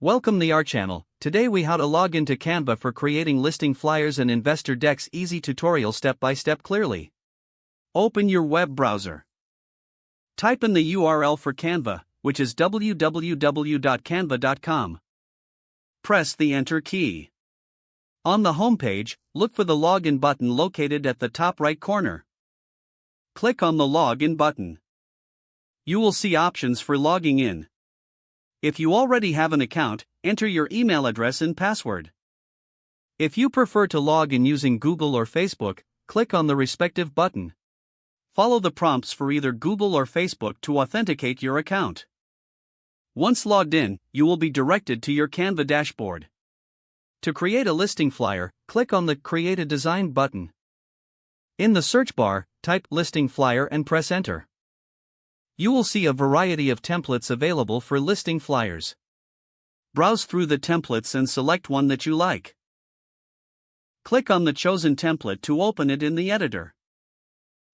Welcome to our channel. Today we how to log into Canva for creating listing flyers and investor decks. Easy tutorial step by step clearly. Open your web browser. Type in the URL for Canva, which is www.canva.com. Press the enter key. On the home page, look for the login button located at the top right corner. Click on the login button. You will see options for logging in. If you already have an account, enter your email address and password. If you prefer to log in using Google or Facebook, click on the respective button. Follow the prompts for either Google or Facebook to authenticate your account. Once logged in, you will be directed to your Canva dashboard. To create a listing flyer, click on the Create a Design button. In the search bar, type listing flyer and press enter. You will see a variety of templates available for listing flyers. Browse through the templates and select one that you like. Click on the chosen template to open it in the editor.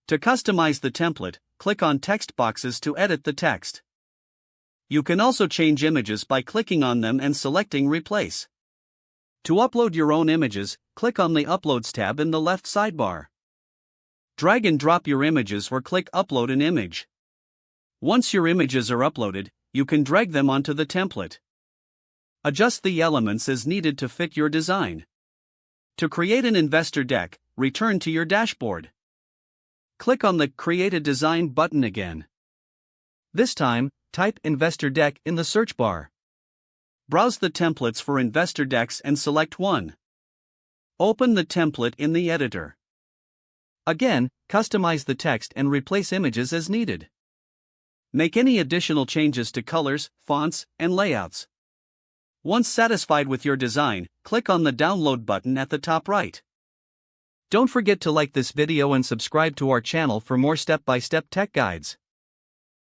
To customize the template, click on text boxes to edit the text. You can also change images by clicking on them and selecting Replace. To upload your own images, click on the Uploads tab in the left sidebar. Drag and drop your images or click Upload an image. Once your images are uploaded, you can drag them onto the template. Adjust the elements as needed to fit your design. To create an investor deck, return to your dashboard. Click on the Create a Design button again. This time, type Investor Deck in the search bar. Browse the templates for investor decks and select one. Open the template in the editor. Again, customize the text and replace images as needed. Make any additional changes to colors, fonts, and layouts. Once satisfied with your design, click on the Download button at the top right. Don't forget to like this video and subscribe to our channel for more step-by-step tech guides.